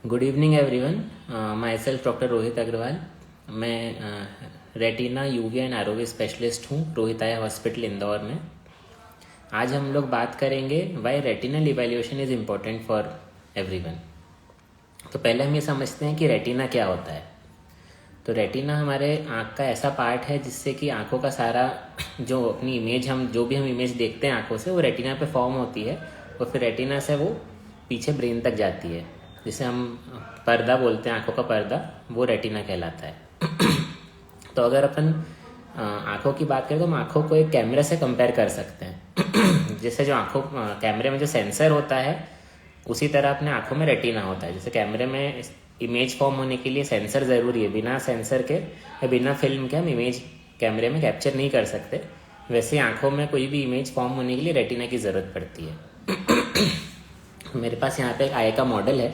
Good evening everyone. My self doctor Rohit Agrawal. मैं retina UV and ROV specialist हूँ रोहित आया hospital Indore में। आज हम लोग बात करेंगे why retinal evaluation is important for everyone. तो पहले हम ये समझते हैं कि रेटिना क्या होता है। तो रेटिना हमारे आँख का ऐसा पार्ट है जिससे कि आँखों का सारा जो अपनी इमेज जो भी हम इमेज देखते हैं आँखों से वो रेटिना पे फॉर्म होती है और फिर रेटिना से वो पीछे ब्रेन तक जाती है, जिसे हम पर्दा बोलते हैं, आँखों का पर्दा, वो रेटिना कहलाता है। तो अगर अपन आँखों की बात करें तो हम आँखों को एक कैमरे से कंपेयर कर सकते हैं। जैसे जो कैमरे में जो सेंसर होता है उसी तरह अपने आँखों में रेटिना होता है। जैसे कैमरे में इमेज फॉर्म होने के लिए सेंसर ज़रूरी है, बिना सेंसर के या बिना फिल्म के हम इमेज कैमरे में कैप्चर नहीं कर सकते, वैसे आँखों में कोई भी इमेज फॉर्म होने के लिए रेटिना की ज़रूरत पड़ती है। मेरे पास यहाँ पे एक आई का मॉडल है।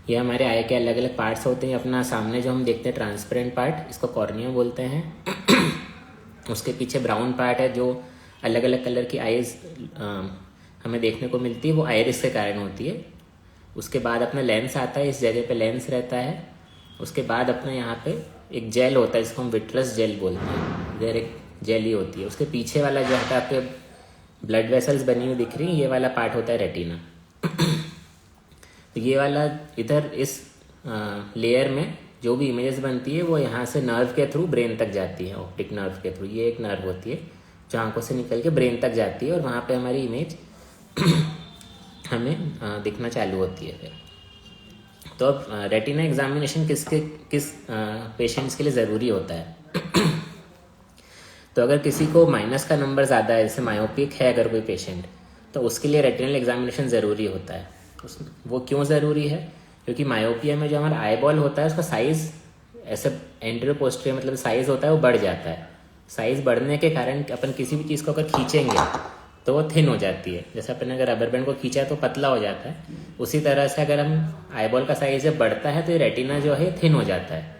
ये हमारे आई के अलग अलग पार्ट्स होते हैं। अपना सामने जो हम देखते हैं ट्रांसपेरेंट पार्ट, इसको कॉर्निया बोलते हैं। उसके पीछे ब्राउन पार्ट है जो अलग अलग कलर की आईज हमें देखने को मिलती है, वो आयरिस के कारण होती है। उसके बाद अपना लेंस आता है, इस जगह पे लेंस रहता है। उसके बाद अपना यहाँ पे एक जेल होता है जिसको हम विट्रस जेल बोलते हैं, इधर एक जेली होती है। उसके पीछे वाला जो है आपके ब्लड वेसल्स बनी हुई दिख रही है, ये वाला पार्ट होता है रेटिना। तो ये वाला इधर इस लेयर में जो भी इमेजेस बनती है वो यहाँ से नर्व के थ्रू ब्रेन तक जाती है, ऑप्टिक नर्व के थ्रू। ये एक नर्व होती है जो आंखों से निकल के ब्रेन तक जाती है और वहाँ पे हमारी इमेज हमें दिखना चालू होती है फिर। तो अब रेटिना एग्जामिनेशन किस पेशेंट्स के लिए ज़रूरी होता है। तो अगर किसी को माइनस का नंबर ज़्यादा है, जैसे मायोपिक है अगर कोई पेशेंट, तो उसके लिए रेटिनल एग्जामिनेशन ज़रूरी होता है। वो क्यों ज़रूरी है? क्योंकि मायोपिया में जो हमारा आई बॉल होता है उसका साइज़ ऐसे एंटीरियर पोस्टीरियर मतलब साइज़ होता है वो बढ़ जाता है। साइज़ बढ़ने के कारण अपन किसी भी चीज़ को अगर खींचेंगे तो वो थिन हो जाती है। जैसे अपन अगर रबर बैंड को खींचा तो पतला हो जाता है, उसी तरह से अगर हम आई बॉल का साइज़ जब बढ़ता है तो ये रेटिना जो है थिन हो जाता है।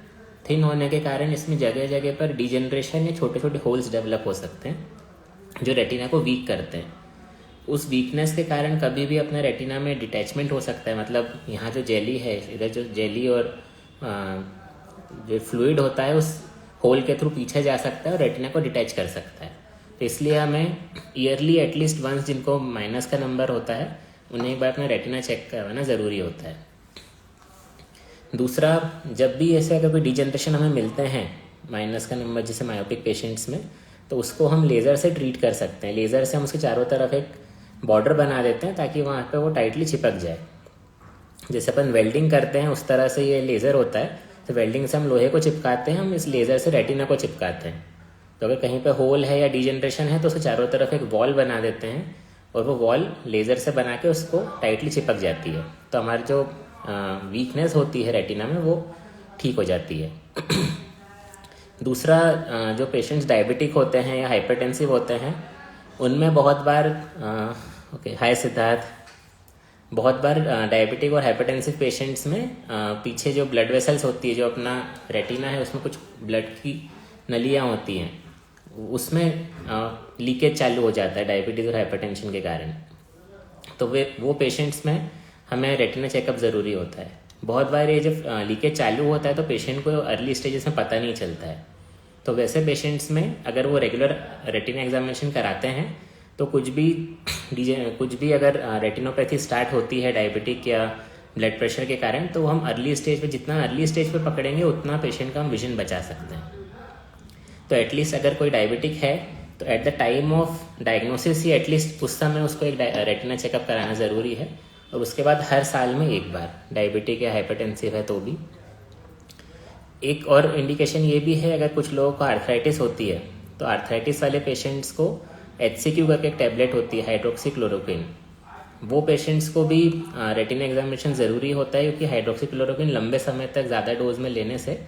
थिन होने के कारण इसमें जगह जगह पर डिजेनरेशन या छोटे छोटे होल्स डेवलप हो सकते हैं। जो रेटिना को वीक करते हैं। उस वीकनेस के कारण कभी भी अपने रेटिना में डिटैचमेंट हो सकता है, मतलब यहाँ जो जेली है, इधर जो जेली और जो फ्लूइड होता है उस होल के थ्रू पीछे जा सकता है और रेटिना को डिटैच कर सकता है। तो इसलिए हमें ईयरली एटलीस्ट वंस जिनको माइनस का नंबर होता है उन्हें एक बार अपना रेटिना चेक करवाना ज़रूरी होता है। दूसरा, जब भी ऐसे अगर कोई डिजनरेशन हमें मिलते हैं माइनस का नंबर जैसे मायोपिक पेशेंट्स में, तो उसको हम लेज़र से ट्रीट कर सकते हैं। लेज़र से हम उसके चारों तरफ एक बॉर्डर बना देते हैं ताकि वहाँ पे वो टाइटली चिपक जाए। जैसे अपन वेल्डिंग करते हैं उस तरह से ये लेज़र होता है। तो वेल्डिंग से हम लोहे को चिपकाते हैं, हम इस लेज़र से रेटिना को चिपकाते हैं। तो अगर कहीं पे होल है या डिजनरेशन है तो उसके चारों तरफ एक वॉल बना देते हैं और वो वॉल लेज़र से बना के उसको टाइटली चिपक जाती है। तो हमारी जो वीकनेस होती है रेटिना में वो ठीक हो जाती है। दूसरा, जो पेशेंट्स डायबिटिक होते हैं या हाइपरटेंसिव होते हैं उनमें बहुत बार हाय सिद्धार्थ, बहुत बार डायबिटिक और हाइपरटेंसिव पेशेंट्स में पीछे जो ब्लड वेसल्स होती है, जो अपना रेटिना है उसमें कुछ ब्लड की नलियाँ होती हैं, उसमें लीकेज चालू हो जाता है डायबिटीज़ और हाइपरटेंशन के कारण। तो वो पेशेंट्स में हमें रेटिना चेकअप ज़रूरी होता है। बहुत बार ये जब लीकेज चालू होता है तो पेशेंट को अर्ली स्टेजेस में पता नहीं चलता है। तो वैसे पेशेंट्स में अगर वो रेगुलर रेटिना एग्जामिनेशन कराते हैं तो कुछ भी अगर रेटिनोपैथी स्टार्ट होती है डायबिटिक या ब्लड प्रेशर के कारण, तो हम अर्ली स्टेज पे, जितना अर्ली स्टेज पे पकड़ेंगे उतना पेशेंट का हम विजन बचा सकते हैं। तो एटलीस्ट अगर कोई डायबिटिक है तो at the time of diagnosis he at least उस समय उसको एक रेटिना चेकअप कराना ज़रूरी है। और उसके बाद हर साल में एक बार, डायबिटिक या हाइपरटेंसिव है तो भी। एक और इंडिकेशन ये भी है, अगर कुछ लोगों को आर्थराइटिस होती है तो आर्थराइटिस वाले पेशेंट्स को HCQ करके एक टैबलेट होती है, हाइड्रोक्सीक्लोरोक्विन, वो पेशेंट्स को भी रेटिना एग्जामिनेशन ज़रूरी होता है, क्योंकि हाइड्रोक्सीक्लोरोक्विन लंबे समय तक ज़्यादा डोज में लेने से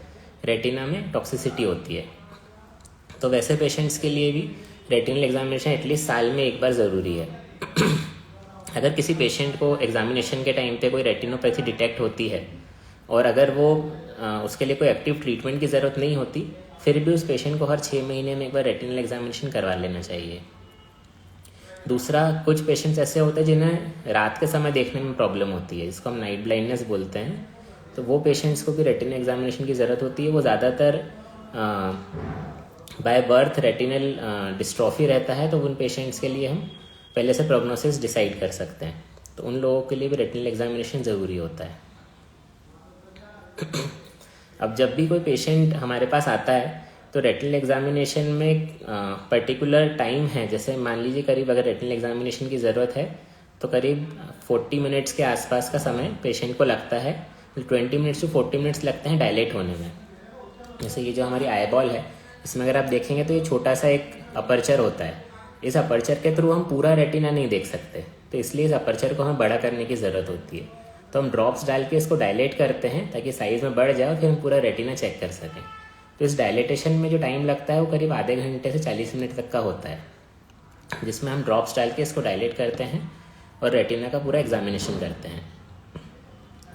रेटिना में टॉक्सिसिटी होती है। तो वैसे पेशेंट्स के लिए भी रेटिनल एग्जामिनेशन एटलीस्ट साल में एक बार ज़रूरी है। अगर किसी पेशेंट को एग्जामिनेशन के टाइम पे कोई रेटिनोपैथी डिटेक्ट होती है और अगर वो उसके लिए कोई एक्टिव ट्रीटमेंट की ज़रूरत नहीं होती, फिर भी उस पेशेंट को हर 6 महीने में एक बार रेटिनल एग्जामिनेशन करवा लेना चाहिए। दूसरा, कुछ पेशेंट्स ऐसे होते हैं जिन्हें रात के समय देखने में प्रॉब्लम होती है, जिसको हम नाइट ब्लाइंडनेस बोलते हैं। तो वो पेशेंट्स को भी रेटिनल एग्जामिनेशन की ज़रूरत होती है। वो ज़्यादातर बाय बर्थ रेटिनल डिस्ट्रॉफी रहता है, तो उन पेशेंट्स के लिए हम पहले से प्रोग्नोसिस डिसाइड कर सकते हैं। तो उन लोगों के लिए भी रेटिनल एग्जामिनेशन ज़रूरी होता है। अब जब भी कोई पेशेंट हमारे पास आता है तो रेटिनल एग्जामिनेशन में एक पर्टिकुलर टाइम है। जैसे मान लीजिए करीब अगर रेटिनल एग्जामिनेशन की ज़रूरत है तो करीब 40 मिनट्स के आसपास का समय पेशेंट को लगता है। 20 मिनट्स टू 40 मिनट्स लगते हैं डायलेट होने में। जैसे ये जो हमारी आई बॉल है, इसमें अगर आप देखेंगे तो ये छोटा सा एक अपर्चर होता है। इस अपर्चर के थ्रू हम पूरा रेटिना नहीं देख सकते, तो इसलिए इस अपर्चर को हमें बड़ा करने की ज़रूरत होती है। तो हम ड्रॉप्स डाल के इसको डायलेट करते हैं ताकि साइज़ में बढ़ जाए और फिर हम पूरा रेटिना चेक कर सकें। तो इस डायलेटेशन में जो टाइम लगता है वो करीब आधे घंटे से 40 मिनट तक का होता है, जिसमें हम ड्रॉप्स डाल के इसको डायलेट करते हैं और रेटिना का पूरा एग्जामिनेशन करते हैं।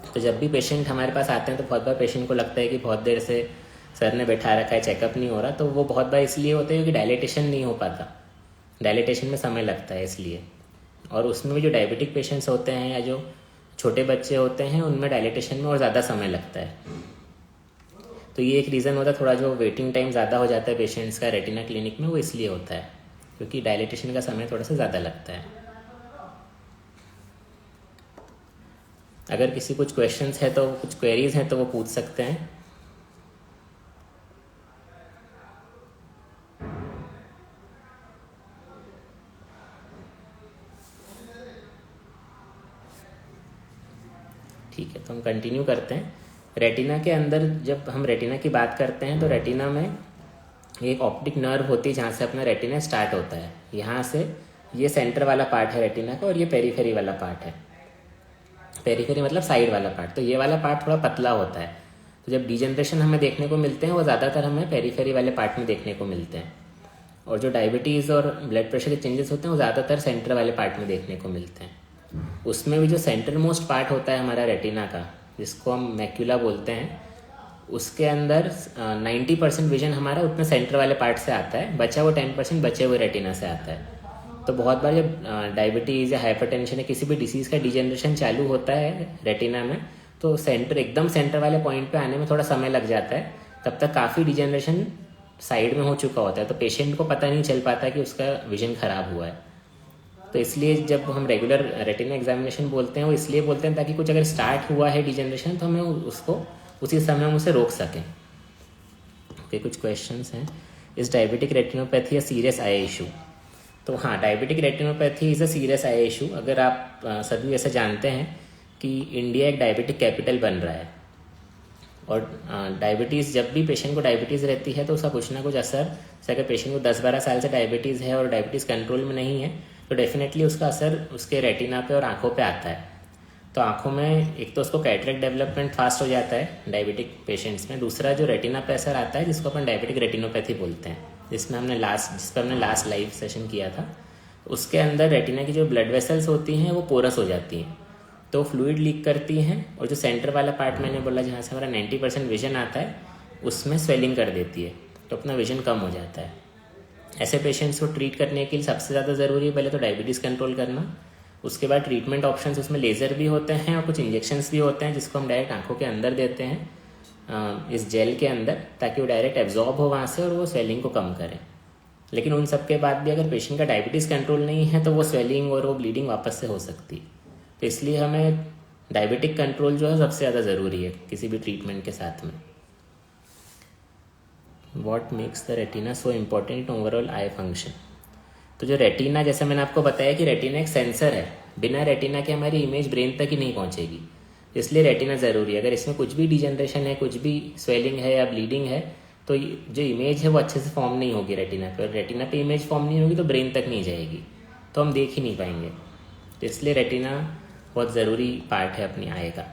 तो जब भी पेशेंट हमारे पास आते हैं तो बहुत बार पेशेंट को लगता है कि बहुत देर से सर ने बैठा रखा है, चेकअप नहीं हो रहा। तो वो बहुत बार इसलिए होता है क्योंकि डायलेटेशन नहीं हो पाता, डायलेटेशन में समय लगता है इसलिए। और उसमें भी जो डायबिटिक पेशेंट्स होते हैं या जो छोटे बच्चे होते हैं उनमें डायलेटेशन में और ज़्यादा समय लगता है। तो ये एक रीज़न होता है, थोड़ा जो वेटिंग टाइम ज़्यादा हो जाता है पेशेंट्स का रेटिना क्लिनिक में, वो इसलिए होता है क्योंकि डायलेटेशन का समय थोड़ा सा ज़्यादा लगता है। अगर किसी कुछ क्वेश्चंस है तो, कुछ क्वेरीज हैं तो वो पूछ सकते हैं। ठीक है, तो हम कंटिन्यू करते हैं। रेटिना के अंदर जब हम रेटिना की बात करते हैं तो रेटिना में एक ऑप्टिक नर्व होती है जहाँ से अपना रेटिना स्टार्ट होता है। यहाँ से ये सेंटर वाला पार्ट है रेटिना का और ये पेरीफेरी वाला पार्ट है। पेरीफेरी मतलब साइड वाला पार्ट। तो ये वाला पार्ट थोड़ा पतला होता है। तो जब डिजनरेशन हमें देखने को मिलते हैं वो ज़्यादातर हमें पेरीफेरी वाले पार्ट में देखने को मिलते हैं। और जो डायबिटीज़ और ब्लड प्रेशर के चेंजेस होते हैं वो ज़्यादातर सेंटर वाले पार्ट में देखने को मिलते हैं। उसमें भी जो सेंटर मोस्ट पार्ट होता है हमारा रेटिना का, जिसको हम मैक्यूला बोलते हैं, उसके अंदर 90% विजन हमारा उतने सेंटर वाले पार्ट से आता है, बचा वो 10% बचे हुए रेटिना से आता है। तो बहुत बार जब डायबिटीज़ या हाइपरटेंशन या किसी भी डिसीज़ का डिजेनरेशन चालू होता है रेटिना में, तो एकदम सेंटर वाले पॉइंट पे आने में थोड़ा समय लग जाता है। तब तक काफ़ी डिजेनरेशन साइड में हो चुका होता है, तो पेशेंट को पता नहीं चल पाता कि उसका विजन ख़राब हुआ है। तो इसलिए जब हम रेगुलर रेटिना एग्जामिनेशन बोलते हैं, वो इसलिए बोलते हैं ताकि कुछ अगर स्टार्ट हुआ है डिजेनरेशन तो हमें उसको उसी समय हम उसे रोक सकें। ओके, कुछ क्वेश्चंस हैं। इस diabetic retinopathy a serious I issue? तो हाँ, diabetic retinopathy is a serious I issue. अगर आप सभी ऐसा जानते हैं कि इंडिया एक डायबिटिक कैपिटल बन रहा है, और डायबिटीज़, जब भी पेशेंट को डायबिटीज़ रहती है तो उसका कुछ ना कुछ असर, जैसे अगर पेशेंट को 10-12 साल से डायबिटीज़ है और डायबिटीज़ कंट्रोल में नहीं है, तो डेफिनेटली उसका असर उसके रेटिना पे और आँखों पे आता है। तो आँखों में एक तो उसको कैटरेक्ट डेवलपमेंट फास्ट हो जाता है डायबिटिक पेशेंट्स में। दूसरा जो रेटिना पे असर आता है, जिसको अपन डायबिटिक रेटिनोपैथी बोलते हैं, जिस पर हमने लास्ट लाइव सेशन किया था, उसके अंदर रेटिना की जो ब्लड वेसल्स होती हैं वो पोरस हो जाती हैं, तो फ्लूइड लीक करती हैं, और जो सेंटर वाला पार्ट मैंने बोला जहाँ से हमारा 90% विजन आता है, उसमें स्वेलिंग कर देती है, तो अपना विजन कम हो जाता है। ऐसे पेशेंट्स को ट्रीट करने के लिए सबसे ज़्यादा ज़रूरी है पहले तो डायबिटीज़ कंट्रोल करना। उसके बाद ट्रीटमेंट ऑप्शंस, उसमें लेज़र भी होते हैं और कुछ इंजेक्शंस भी होते हैं, जिसको हम डायरेक्ट आँखों के अंदर देते हैं इस जेल के अंदर, ताकि वो डायरेक्ट एब्जॉर्ब हो वहाँ से और वो स्वेलिंग को कम करें। लेकिन उन सब के बाद भी अगर पेशेंट का डायबिटीज़ कंट्रोल नहीं है तो वो स्वेलिंग और वो ब्लीडिंग वापस से हो सकती है। तो इसलिए हमें डायबिटिक कंट्रोल जो है सबसे ज़्यादा ज़रूरी है किसी भी ट्रीटमेंट के साथ में। What makes the retina so important in overall I function? तो जो रेटिना, जैसे मैंने आपको बताया कि रेटिना एक सेंसर है, बिना रेटिना के हमारी इमेज ब्रेन तक ही नहीं पहुंचेगी, इसलिए रेटिना ज़रूरी है। अगर इसमें कुछ भी डिजेनरेशन है, कुछ भी स्वेलिंग है या ब्लीडिंग है, तो जो इमेज है वो अच्छे से फॉर्म नहीं होगी रेटिना पे, और रेटिना पे इमेज फॉर्म नहीं होगी तो ब्रेन तक नहीं जाएगी, तो हम देख ही नहीं पाएंगे। तो इसलिए रेटिना बहुत ज़रूरी पार्ट है अपनी आई का।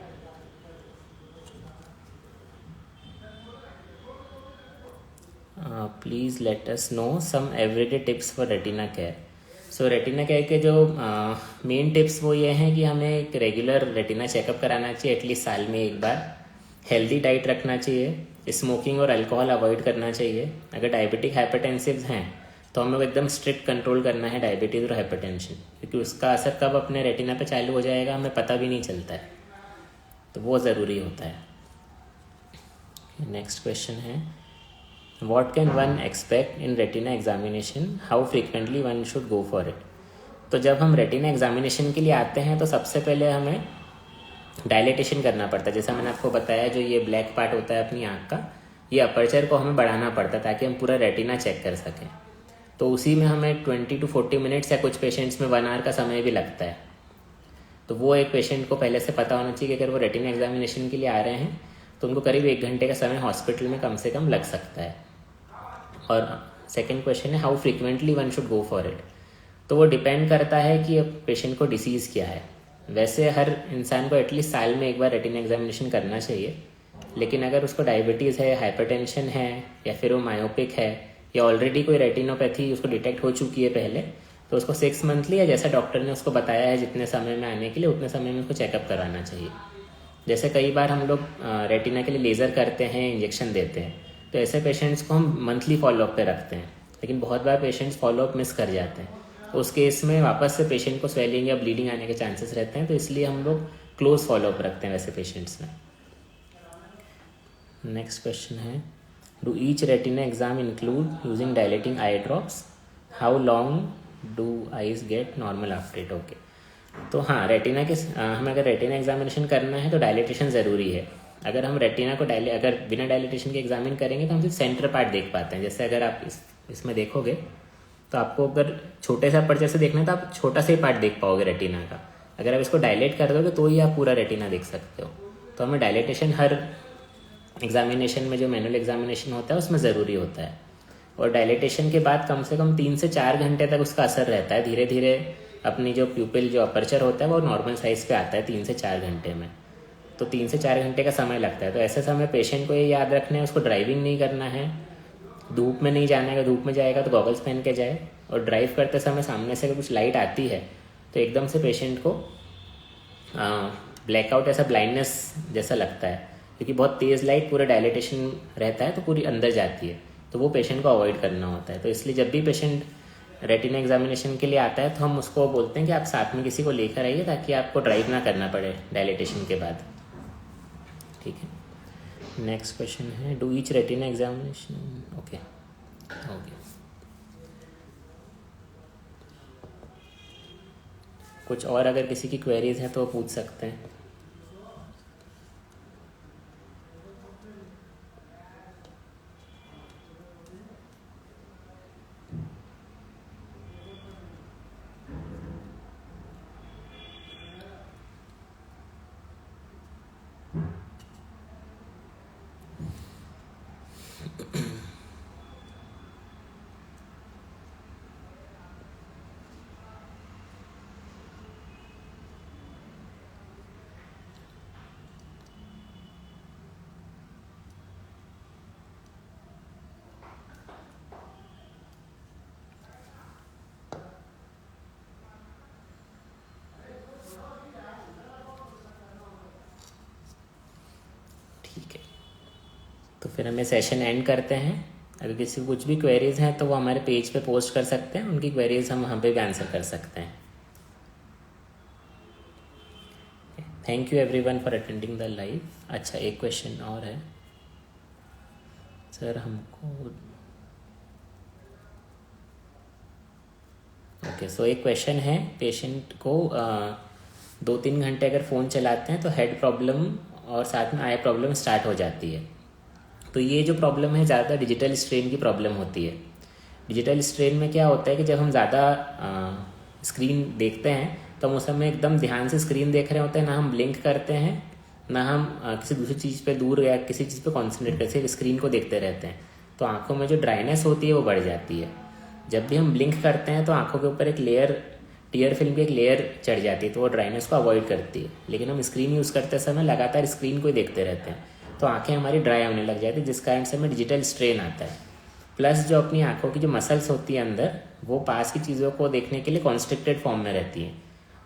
Please let us know some everyday tips for retina care. So retina care के जो मेन टिप्स वो ये हैं कि हमें एक रेगुलर रेटिना चेकअप कराना चाहिए, एटलीस्ट साल में एक बार। हेल्दी डाइट रखना चाहिए, स्मोकिंग और अल्कोहल अवॉइड करना चाहिए। अगर डायबिटिक हाइपरटेंसिव हैं तो हमें एकदम स्ट्रिक्ट कंट्रोल करना है डायबिटीज़ और हाइपरटेंशन, क्योंकि उसका असर कब अपने रेटिना पे चालू हो जाएगा हमें पता भी नहीं चलता है, तो वो ज़रूरी होता है। नेक्स्ट क्वेश्चन है, What can one expect in retina examination? How frequently one should go for it? तो जब हम रेटिना एग्जामिनेशन के लिए आते हैं तो सबसे पहले हमें डायलेटेशन करना पड़ता है। जैसा मैंने आपको बताया, जो ये ब्लैक पार्ट होता है अपनी आँख का, ये अपर्चर को हमें बढ़ाना पड़ता है ताकि हम पूरा रेटिना चेक कर सकें। तो उसी में हमें 20 to 40 मिनट्स या कुछ पेशेंट्स में 1 आवर का समय भी लगता है। तो वो एक पेशेंट को पहले से पता होना चाहिए कि अगर वो रेटिना एग्जामिनेशन के लिए आ रहे हैं तो उनको करीब 1 घंटे का समय हॉस्पिटल में कम से कम लग सकता है। और सेकेंड क्वेश्चन है, how frequently one should go for it? तो वो डिपेंड करता है कि अब पेशेंट को डिसीज़ क्या है। वैसे हर इंसान को एटलीस्ट साल में एक बार रेटिना एग्जामिनेशन करना चाहिए, लेकिन अगर उसको डायबिटीज़ है, हाइपरटेंशन है, या फिर वो मायोपिक है, या ऑलरेडी कोई रेटिनोपैथी उसको डिटेक्ट हो चुकी है पहले, तो उसको 6 मंथली या जैसा डॉक्टर ने उसको बताया है जितने समय में आने के लिए, उतने समय में उसको चेकअप करवाना चाहिए। जैसे कई बार हम लोग रेटिना के लिए लेज़र करते हैं, इंजेक्शन देते हैं, तो ऐसे पेशेंट्स को हम मंथली फॉलोअप पे रखते हैं, लेकिन बहुत बार पेशेंट्स फॉलोअप मिस कर जाते हैं, तो उस केस में वापस से पेशेंट को स्वेलिंग या ब्लीडिंग आने के चांसेस रहते हैं, तो इसलिए हम लोग क्लोज फॉलोअप रखते हैं वैसे पेशेंट्स में। नेक्स्ट क्वेश्चन है, do each retina exam include using dilating eye drops? How long do eyes get normal after it? Okay, तो हाँ, रेटिना के हमें अगर रेटिना एग्जामिनेशन करना है तो डायलेटेशन ज़रूरी है। अगर हम रेटिना को अगर बिना डायलेटेशन के एग्जामिन करेंगे तो हम सिर्फ सेंटर पार्ट देख पाते हैं। जैसे अगर आप इसमें देखोगे तो आपको अगर छोटे से अपर्चर से देखना है तो आप छोटा सा ही पार्ट देख पाओगे रेटिना का। अगर आप इसको डायलेट कर दोगे तो ही आप पूरा रेटिना देख सकते हो। तो हमें डायलेटेशन हर एग्जामिनेशन में, जो मैनुअल एग्जामिनेशन होता है उसमें ज़रूरी होता है। और डायलेटेशन के बाद कम से कम 3 से 4 घंटे तक उसका असर रहता है। धीरे धीरे अपनी जो प्यूपिल, जो अपर्चर होता है वो नॉर्मल साइज़ पे आता है 3 से 4 घंटे में। तो 3 से 4 घंटे का समय लगता है। तो ऐसे समय पेशेंट को ये याद रखना है, उसको ड्राइविंग नहीं करना है, धूप में नहीं जाना है। धूप में जाएगा तो गॉगल्स पहन के जाए, और ड्राइव करते समय सामने से अगर कुछ लाइट आती है तो एकदम से पेशेंट को ब्लैकआउट, ऐसा ब्लाइंडनेस जैसा लगता है, क्योंकि बहुत तेज़ लाइट पूरा डायलिटेशन रहता है तो पूरी अंदर जाती है, तो वो पेशेंट को अवॉइड करना होता है। तो इसलिए जब भी पेशेंट रेटिना एग्जामिनेशन के लिए आता है तो हम उसको बोलते हैं कि आप साथ में किसी को लेकर आइए ताकि आपको ड्राइव ना करना पड़े डायलिटेशन के बाद। ठीक है, नेक्स्ट क्वेश्चन है, do each retina examination. Okay okay, कुछ और अगर किसी की क्वेरीज हैं तो पूछ सकते हैं। ठीक है, तो फिर हमें सेशन एंड करते हैं। अगर किसी को कुछ भी क्वेरीज हैं तो वो हमारे पेज पे पोस्ट कर सकते हैं, उनकी क्वेरीज हम वहाँ पे भी आंसर कर सकते हैं। Thank you everyone for attending the live. अच्छा, एक क्वेश्चन और है सर हमको। ओके, सो एक क्वेश्चन है, पेशेंट को 2-3 घंटे अगर फ़ोन चलाते हैं तो हेड प्रॉब्लम और साथ में आई प्रॉब्लम स्टार्ट हो जाती है। तो ये जो प्रॉब्लम है ज़्यादा डिजिटल स्ट्रेन की प्रॉब्लम होती है। डिजिटल स्ट्रेन में क्या होता है कि जब हम ज़्यादा स्क्रीन देखते हैं तो हम उस समय एकदम ध्यान से स्क्रीन देख रहे होते हैं, ना हम ब्लिंक करते हैं, ना हम किसी दूसरी चीज़ पे दूर या किसी चीज़ पे कॉन्सेंट्रेट करते, सिर्फ स्क्रीन को देखते रहते हैं। तो आँखों में जो ड्राइनेस होती है वो बढ़ जाती है। जब भी हम ब्लिंक करते हैं तो आँखों के ऊपर एक लेयर, टीयर फिल्म की एक लेयर चढ़ जाती है, तो वो ड्राइनेस को अवॉइड करती है। लेकिन हम स्क्रीन यूज़ करते समय लगातार स्क्रीन को ही देखते रहते हैं तो आंखें हमारी ड्राई होने लग जाती है, जिस कारण से हमें डिजिटल स्ट्रेन आता है। प्लस जो अपनी आंखों की जो मसल्स होती है अंदर, वो पास की चीज़ों को देखने के लिए कॉन्स्ट्रिक्टेड फॉर्म में रहती हैं।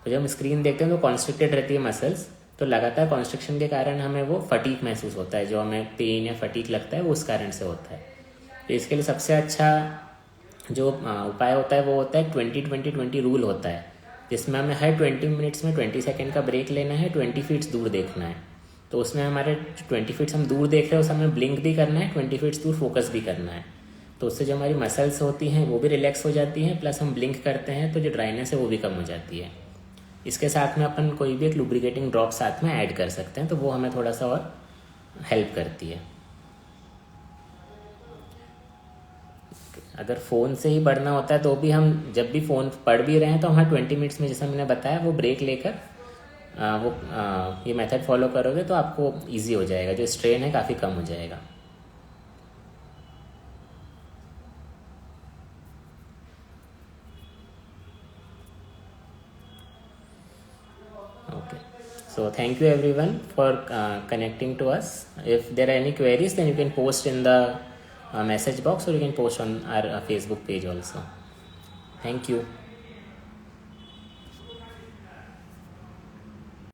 तो जब हम स्क्रीन देखते हैं तो कॉन्स्ट्रिक्टेड रहती है मसल्स, तो लगातार कॉन्स्ट्रिक्शन के कारण हमें वो फटीक महसूस होता है, जो हमें पेन या फटीक लगता है वो उस कारण से होता है। तो इसके लिए सबसे अच्छा जो उपाय होता है वो होता है 20-20-20 रूल होता है, जिसमें हमें हर 20 मिनट्स में 20 सेकेंड का ब्रेक लेना है, 20 फीट्स दूर देखना है। तो उसमें हमारे 20 फीट्स हम दूर देख रहे हैं उस हमें ब्लिंक भी करना है, 20 फीट्स दूर फोकस भी करना है। तो उससे जो हमारी मसल्स होती हैं वो भी रिलैक्स हो जाती हैं, प्लस हम ब्लिंक करते हैं तो जो ड्राइनेस है वो भी कम हो जाती है। इसके साथ में अपन कोई भी एक लुब्रिकेटिंग ड्रॉप साथ में ऐड कर सकते हैं, तो वो हमें थोड़ा सा और हेल्प करती है। अगर फ़ोन से ही पढ़ना होता है तो भी हम जब भी फ़ोन पढ़ भी रहे हैं तो हम 20 मिनट्स में, जैसा मैंने बताया, वो ब्रेक लेकर ये मेथड फॉलो करोगे तो आपको इजी हो जाएगा, जो स्ट्रेन है काफ़ी कम हो जाएगा। Okay, so thank you everyone for connecting to us. If there are any queries, then you can post in the message box, or you can post on our Facebook page also. Thank you.